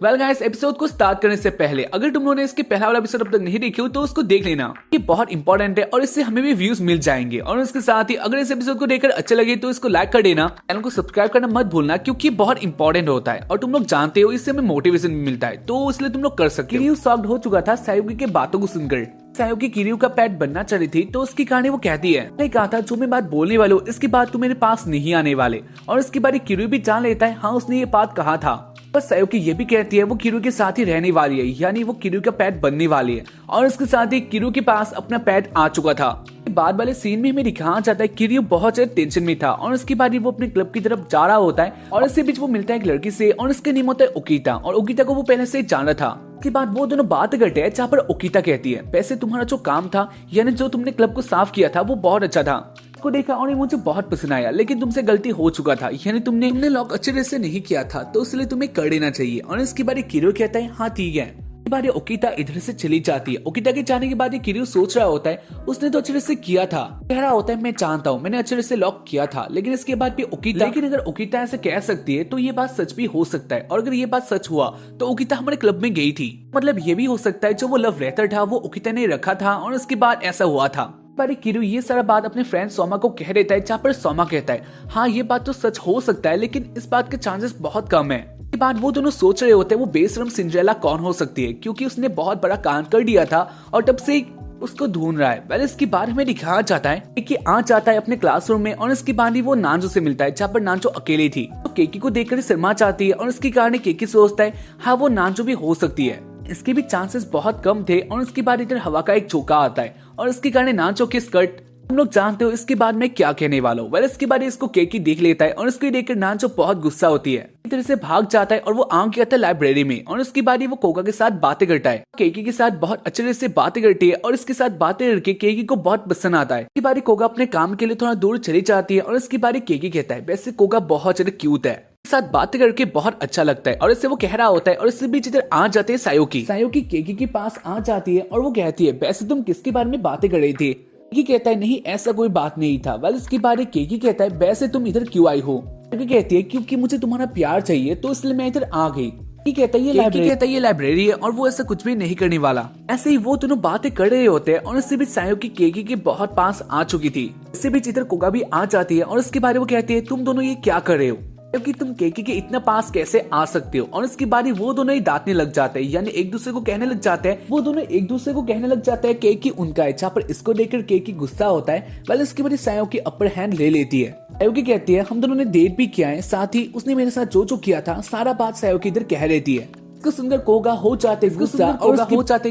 Well guys, episode को start करने से पहले अगर तुम लोगों ने इसके पहला वाला एपिसोड अब तक नहीं देखी हो तो उसको देख लेना। ये बहुत इंपॉर्टेंट है और इससे हमें भी व्यूज मिल जाएंगे। और इसके साथ ही अगर इस एपिसोड को देखकर अच्छा लगे तो इसको लाइक कर देना, चैनल को सब्सक्राइब करना मत भूलना क्योंकि बहुत इंपॉर्टेंट होता है और तुम लोग जानते हो इससे हमें मोटिवेशन भी मिलता है, तो इसलिए तुम लोग कर सकते हो। किरीयू शॉक्ड हो चुका था सायुकी के बातों को सुनकर। सायुकी किरीयू का पेट बनना चाह रही थी तो उसकी कहानी वो कहती है, मैंने कहा था जो मैं बात बोलने वाली हूँ इसकी बात तुम मेरे पास नहीं आने वाले। और इसके बारे किरीयू भी जान लेता है, हाँ उसने ये बात कहा था। पर सायुकी ये भी कहती है वो किरीयू के साथ ही रहने वाली है, यानी वो किरीयू का पेट बनने वाली है। और इसके साथ ही किरीयू के पास अपना पेट आ चुका था। बाद वाले सीन में हमें दिखाया जाता है किरीयू बहुत ज्यादा टेंशन में था और उसके बाद वो अपने क्लब की तरफ जा रहा होता है और इसके बीच वो मिलता है एक लड़की से और इसका नेम होता है ओकिता। और ओकिता को वो पहले से जान रहा था। इसके बाद वो दोनों बात करते हैं जहाँ पर ओकिता कहती है, वैसे तुम्हारा जो काम था यानी जो तुमने क्लब को साफ किया था वो बहुत अच्छा था, को देखा और मुझे बहुत पसंद आया, लेकिन तुमसे गलती हो चुका था, यानी तुमने लॉक अच्छे तरह से नहीं किया था तो इसलिए तुम्हें कर देना चाहिए। और इसके बारे किरीयू कहता है हाँ ठीक है। बार ओकिता इधर से चली जाती है। ओकिता के जाने के बाद ये किरीयू सोच रहा होता है उसने तो अच्छे तरह से किया था, कह रहा होता है मैं जानता हूँ मैंने अच्छे तरह से लॉक किया था, लेकिन इसके बाद भी ओकिता, लेकिन अगर ओकिता ऐसे कह सकती है तो ये बात सच भी हो सकता है। और अगर ये बात सच हुआ तो ओकिता हमारे क्लब में गई थी, मतलब ये भी हो सकता है जो वो लव लेटर था वो ओकिता ने रखा था और उसके बाद ऐसा हुआ था। किरीयू ये सारा बात अपने फ्रेंड सोमा को कह देता है, जहाँ पर सोमा कहता है हाँ ये बात तो सच हो सकता है लेकिन इस बात के चांसेस बहुत कम है। के बाद वो दोनों सोच रहे होते हैं वो बेशरम सिंड्रेला कौन हो सकती है, क्योंकि उसने बहुत बड़ा कांड कर दिया था और तब से उसको ढूंढ रहा है। पहले इसके बारे में दिखाया जाता है कि आ जाता है अपने क्लासरूम में और इसके बाद ही वो नांजो से मिलता है, जहाँ पर नांजो अकेली थी। तो केकी को देखकर शर्मा चाहती है और इसके कारण केकी सोचता है हाँ वो नांजो भी हो सकती है। इसके भी चांसेस बहुत कम थे। और इसके बाद इधर हवा का एक झोंका आता है और इसके कारण नांजो की स्कर्ट, तुम लोग जानते हो इसके बाद मैं क्या कहने वाला हूँ। इसके बाद इसको केकी देख लेता है और इसको देखकर नांजो बहुत गुस्सा होती है, इधर से भाग जाता है और वो आ गया था लाइब्रेरी में। और उसके बाद वो कोका के साथ बातें करता है, केकी के साथ बहुत अच्छे से बातें करती है और इसके साथ बातें करके केकी को बहुत पसंद आता है। इसके बाद कोका अपने काम के लिए थोड़ा दूर चली जाती है और इसके बाद केकी कहता है वैसे कोका बहुत ज्यादा क्यूट है, साथ बातें करके बहुत अच्छा लगता है। और इससे वो कह रहा होता है और इससे बीच इधर आ जाते हैं सायुकी केकी के पास आ जाती है और वो कहती है वैसे तुम किसके बारे में बातें कर रही थी। केकी कहता है नहीं ऐसा कोई बात नहीं था। वेल इसके बारे केकी कहता है वैसे तुम इधर क्यों आई हो। केकी कहती है क्योंकि मुझे तुम्हारा प्यार चाहिए तो इसलिए मैं इधर आ गई। केकी कहता है ये लाइब्रेरी है और वो ऐसा कुछ भी नहीं करने वाला। ऐसे ही वो दोनों बातें कर रहे होते हैं और इससे बीच सायुकी केकी के बहुत पास आ चुकी थी। इससे बीच इधर कोका भी आ जाती है और इसके बारे वो कहती है तुम दोनों ये क्या कर रहे हो, क्योंकि तुम केकी के इतना पास कैसे आ सकते हो। और इसके बाद वो दोनों ही दांतने लग जाते हैं, यानी एक दूसरे को कहने लग जाते हैं, वो दोनों एक दूसरे को कहने लग जाते हैं केकी उनका है, जहाँ पर इसको देखकर केकी गुस्सा होता है। वेल इसके बाद सायुकी अपर हैंड ले लेती है। सायुकी कहती है हम दोनों ने डेट भी किया है, साथ ही उसने मेरे साथ जो किया था सारा बात सायुकी इधर कह रहती है। इसको सुनकर कोगा हो जाते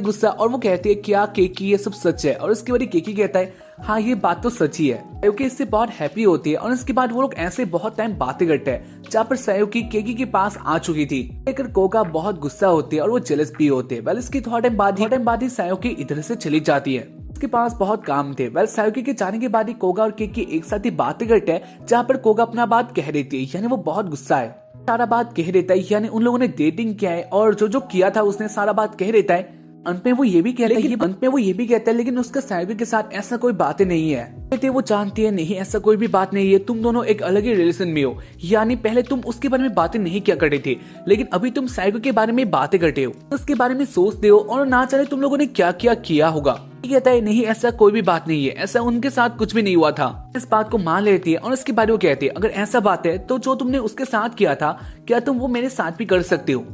गुस्सा और वो कहती है क्या केकी ये सब सच है। और इसके बाद केकी कहता है हाँ ये बात तो सच ही है। सायुकी इससे बहुत हैप्पी होती है और इसके बाद वो लोग ऐसे बहुत टाइम बातें करते हैं, जहाँ पर सायुकी केकी के पास आ चुकी थी। लेकर कोगा बहुत गुस्सा होती है और वो जेलस भी होते हैं। वेल इसकी थोड़ा टाइम बाद ही सायुकी इधर से चली जाती है, उसके पास बहुत काम थे। वेल सायुकी के जाने के बाद ही कोगा और केकी एक साथ ही बातें करते हैं, जहाँ पर कोगा अपना बात कह देती है, यानी वो बहुत गुस्सा है, सारा बात कह देता है, यानी उन लोगों ने डेटिंग किया है और जो किया था उसने सारा बात कह देता है। अंत में वो ये भी कहता है लेकिन उसका सायुकी के साथ ऐसा कोई बातें नहीं है। कहते वो जानती है नहीं ऐसा कोई भी बात नहीं है, तुम दोनों एक अलग ही रिलेशन में हो, यानी पहले तुम उसके बारे में बातें नहीं किया करते थे लेकिन अभी तुम सायुकी के बारे में बातें करते हो, उसके बारे में सोचते हो और ना चले तुम लोगों ने क्या क्या किया होगा। कहता है नहीं ऐसा कोई भी बात नहीं है, ऐसा उनके साथ कुछ भी नहीं हुआ था। इस बात को मान लेती है और इसके बारे में कहती है अगर ऐसा बात है तो जो तुमने उसके साथ किया था क्या तुम वो मेरे साथ भी कर सकते हो।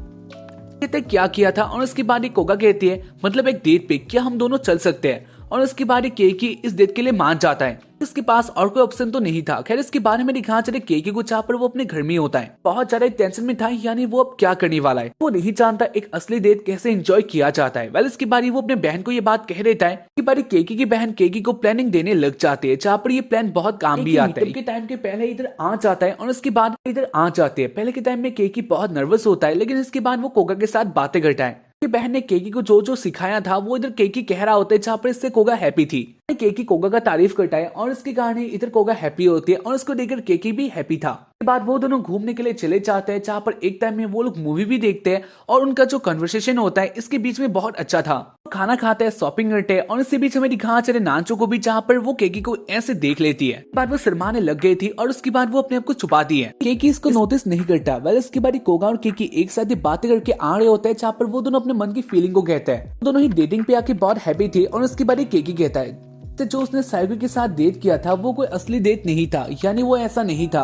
कहते क्या किया था। और उसके बाद कोगा कहती है मतलब एक डेट पे क्या हम दोनों चल सकते हैं। और उसके बाद केकी इस डेट के लिए मान जाता है, इसके पास और कोई ऑप्शन तो नहीं था। खैर इसके बारे में दिखा चले केकी को, जहाँ पर वो अपने घर में होता है, बहुत ज्यादा टेंशन में था, यानी वो अब क्या करने वाला है। वो नहीं जानता एक असली डेट कैसे एंजॉय किया जाता है। वेल इसके बाद वो अपने बहन को ये बात कह देता है कि बारी केकी की बहन केकी को प्लानिंग देने लग जाती है, जहाँ पर ये प्लान बहुत काम भी आता है। के टाइम के पहले इधर आ जाता है और उसके बाद इधर आ जाते हैं। पहले के टाइम में केकी बहुत नर्वस होता है, लेकिन इसके बाद वो कोगा के साथ बातें करता है। बहन ने केकी को जो सिखाया था वो इधर केकी कह रहा होता है, जहाँ पर इससे कोगा हैप्पी थी। केकी कोगा का तारीफ करता है और इसके कारण इधर कोगा हैप्पी होती है और उसको देखकर केकी भी हैप्पी था। के बाद वो दोनों घूमने के लिए चले जाते हैं, जहाँ पर एक टाइम में वो लोग मूवी भी देखते हैं और उनका जो कन्वर्सेशन होता है इसके बीच में बहुत अच्छा था। खाना खाते हैं, शॉपिंग करते हैं और इसके बीच हमें दिखा चले नांचो को भी, जहाँ पर वो केकी को ऐसे देख लेती है। बाद वो शर्माने लग गई थी और उसके बाद वो अपने आप को छुपाती है। केकी इसको नोटिस नहीं करता। वेल इसके बाद कोगा और केकी एक साथ ही बातें करके आ रहे होते हैं, जहाँ पर वो दोनों अपने मन की फीलिंग को कहते हैं। दोनों ही डेटिंग पे आके बहुत हैप्पी थे और उसके बाद केकी कहता है जो उसने साइको के साथ डेट किया था वो कोई असली डेट नहीं था, यानी वो ऐसा नहीं था,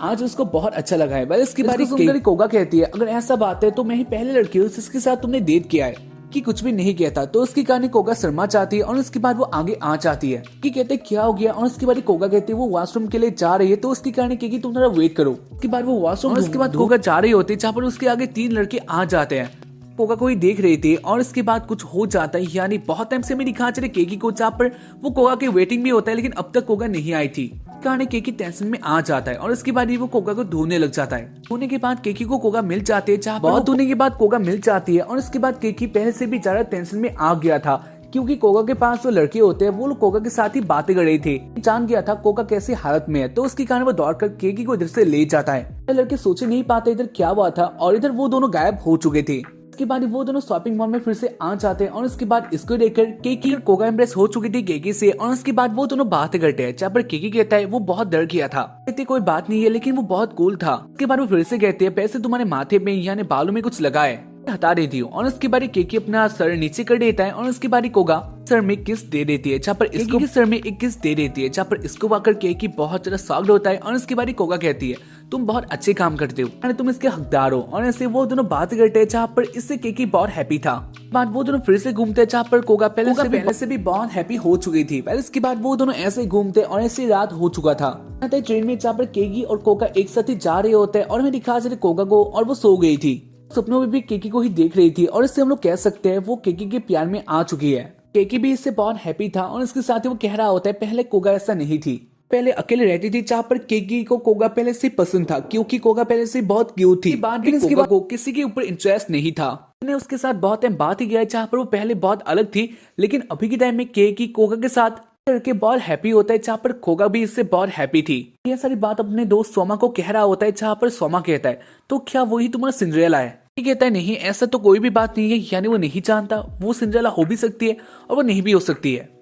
आज उसको बहुत अच्छा लगा है। इसके बाद कोगा कहती है अगर ऐसा बात है तो मैं ही पहले लड़की हूँ जिसके साथ तुमने डेट किया है, कि कुछ भी नहीं कहता। तो उसकी कहानी कोगा शर्मा चाहती है और उसके बाद वो आगे आ जाती है कि कहते क्या हो गया, और उसके बाद कोगा कहती है वो वॉशरूम के लिए जा रही है। तो उसकी कहानी की तुम थोड़ा वेट करो। उसके बाद वो वॉशरूम, उसके बाद कोगा जा रही होती है, जहाँ पर उसके आगे 3 लड़के आ जाते हैं। कोगा को ही देख रही थी और इसके बाद कुछ हो जाता है, यानी बहुत टाइम से मैं दिखा चले केकी को, जहाँ पर वो कोगा की वेटिंग भी होता है, लेकिन अब तक कोगा नहीं आई थी। कहानी केकी टेंशन में आ जाता है और इसके बाद वो कोगा को ढूंढने लग जाता है। ढूंढने के बाद केकी को कोगा मिल जाती है, जहाँ बहुत ढूंढने के बाद कोगा मिल जाती है। और इसके बाद केकी पहले से भी ज्यादा टेंशन में आ गया था, क्योंकि कोगा के पास जो लड़के होते हैं वो लोग कोगा के साथ ही बातें कर रही थी। जान गया था कोगा कैसी हालत में है, तो उसके कारण वो दौड़कर केकी को इधर से ले जाता है। लड़के सोचे नहीं पाते इधर क्या हुआ था, और इधर वो दोनों गायब हो चुके थे। इसके बाद वो दोनों शॉपिंग मॉल में फिर से आ जाते हैं और उसके बाद इसको देखकर केकी कोगा इम्प्रेस हो चुकी थी केकी से, और उसके बाद वो दोनों बातें करते हैं, जहाँ पर केकी कहता है वो बहुत डर गया था, कहते कोई बात नहीं है लेकिन वो बहुत कूल था। उसके बाद वो फिर से कहते हैं पैसे तुम्हारे माथे में यानी बालों में कुछ लगा है, हटा देती हूँ। और उसके बाद केकी अपना सर नीचे कर देता है और उसके बाद कोगा सर में किस दे देती है, जहाँ पर इसको के सर में एक किस दे देती है, जहाँ पर इसको पाकर केकी बहुत ज्यादा शॉक्ड होता है। और उसके बाद कोगा कहती है तुम बहुत अच्छे काम करते हो, यानी तुम इसके हकदार हो। और ऐसे वो दोनों बात करते हैं, जहाँ पर इससे केकी बहुत हैप्पी था। बाद वो दोनों फिर से घूमते हैं, जहाँ पर कोगा पहले से भी बहुत हैप्पी हो चुकी थी। पहले इसके बाद वो दोनों ऐसे घूमते और ऐसे रात हो चुका था ट्रेन में, जहाँ पर केकी और कोगा एक साथ ही जा रहे होते हैं। और हमें दिखा चले कोगा को, और वो सो गई थी, सपनों में भी केकी को ही देख रही थी। और इससे हम लोग कह सकते हैं वो केकी के प्यार में आ चुकी है। केकी भी इससे बहुत हैप्पी था और इसके साथ ही वो कह रहा होता है पहले कोगा ऐसा नहीं थी, पहले अकेले रहती थी, जहाँ पर केकी को कोगा पहले से पसंद था, क्योंकि कोगा पहले से बहुत क्यूट थी। लेकिन इसके बाद को किसी के ऊपर इंटरेस्ट नहीं था। उसके साथ बहुत टाइम बात ही गया, जहाँ पर वो पहले बहुत अलग थी, लेकिन अभी के टाइम में केकी कोगा के साथ करके बहुत हैप्पी होता है, जहाँ पर कोगा भी इससे बहुत हैप्पी थी। ये सारी बात अपने दोस्त सोमा को कह रहा होता है, जहाँ पर सोमा कहता है तो क्या वही तुम्हारा सिंड्रेला है? कहता है नहीं, ऐसा तो कोई भी बात नहीं है, यानी वो नहीं जानता, वो सिंड्रेला हो भी सकती है और वो नहीं भी हो सकती है।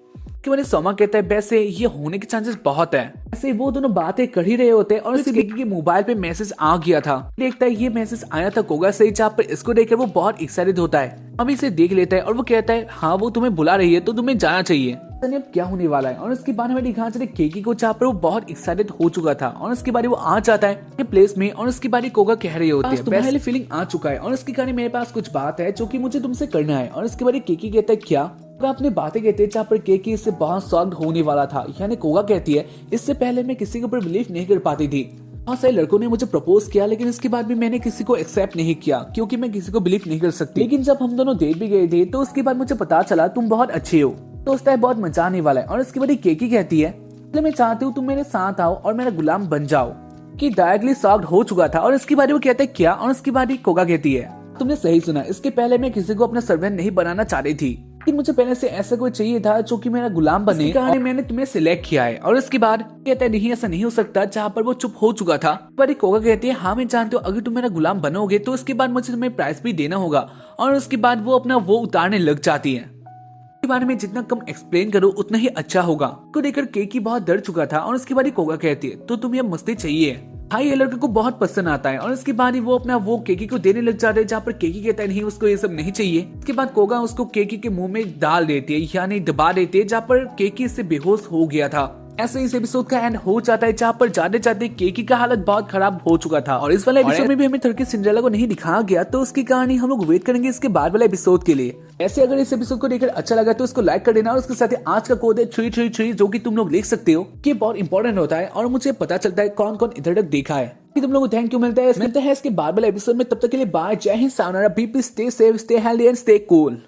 कि मैंने सोमा कहता है वैसे ये होने के चांसेस बहुत है। ऐसे वो दोनों बातें कर ही रहे होते हैं और केकी के मोबाइल पे मैसेज आ गया था। देखता है ये मैसेज आया था कोगा से, जहाँ पर इसको देखकर वो बहुत एक्साइटेड होता है। अब इसे देख लेता है और वो कहता है हाँ वो तुम्हें बुला रही है तो तुम्हें जाना चाहिए। अब क्या होने वाला है, और उसके बाद में दिखा चले केकी को, जहाँ पर वो बहुत एक्साइटेड हो चुका था। और उसके बाद वो आ जाता है प्लेस में और उसके बाद कोगा कह रही होती है तुम्हारे फीलिंग आ चुका है और उसके कारण मेरे पास कुछ बात है जो कि मुझे तुमसे करना है। और उसके बाद केकी कहता है क्या? अपने बातें कहते हैं, जहाँ पर केकी इससे बहुत शॉक्ड होने वाला था। यानी कोगा कहती है इससे पहले मैं किसी के ऊपर बिलीव नहीं कर पाती थी, बहुत सारे लड़कों ने मुझे प्रपोज किया लेकिन इसके बाद भी मैंने किसी को एक्सेप्ट नहीं किया, क्योंकि मैं किसी को बिलीव नहीं कर सकती। लेकिन जब हम दोनों डेट भी गए थे तो उसके बाद मुझे पता चला तुम बहुत अच्छी हो, तो उसका बहुत मजा आने वाला है। और इसके बाद केकी कहती है मैं चाहती हूँ तुम मेरे साथ आओ और मेरा गुलाम बन जाओ। कि डायरेक्टली शॉक्ड हो चुका था और इसके बाद वो कहता है क्या? और इसके बाद कोगा कहती है तुमने सही सुना, इसके पहले मैं किसी को अपना सर्वेंट नहीं बनाना चाह रही थी, लेकिन मुझे पहले से ऐसा कोई चाहिए था जो कि मेरा गुलाम बने, और मैंने तुम्हें सिलेक्ट किया है। और इसके बाद कहता है नहीं ऐसा नहीं हो सकता, जहाँ पर वो चुप हो चुका था। पर कोगा कहती है हाँ मैं जानती हूँ, अगर तुम मेरा गुलाम बनोगे तो उसके बाद मुझे तुम्हें प्राइस भी देना होगा। और उसके बाद वो अपना वो उतारने लग जाती है। के बारे में जितना कम एक्सप्लेन करो उतना ही अच्छा होगा। को देखकर केकी बहुत डर चुका था और उसके बाद कोगा कहती है तो तुम्हें मस्ती चाहिए। हाँ ये लड़के को बहुत पसंद आता है। और इसके बाद वो अपना वो केकी को देने लग जाते हैं, जहाँ पर केकी कहता है नहीं उसको ये सब नहीं चाहिए। इसके बाद कोगा उसको केकी के मुंह में डाल देती है, यानी दबा देती है, जहाँ पर केकी इससे बेहोश हो गया था। ऐसे इस एपिसोड का एंड हो जाता है, जहाँ पर जाते जाते केकी का हालत बहुत खराब हो चुका था। और इस वाले एपिसोड में भी हमें थर्की सिंड्रेला को नहीं दिखाया गया, तो उसकी कहानी हम लोग वेट करेंगे इसके बाद वाले एपिसोड के लिए। ऐसे अगर इस एपिसोड को देखकर अच्छा लगा तो इसको लाइक कर देना, और उसके साथ ही आज का कोड है 333 जो कि तुम लोग लिख सकते हो, कि बहुत इंपॉर्टेंट होता है और मुझे पता चलता है कौन कौन इधर तक देखा है। तुम लोगों को थैंक यू मिलता है इसके बाद वाले एपिसोड में। तब तक के लिए बाय, जय हिंद, sayonara, be peace, stay safe, stay healthy and stay cool.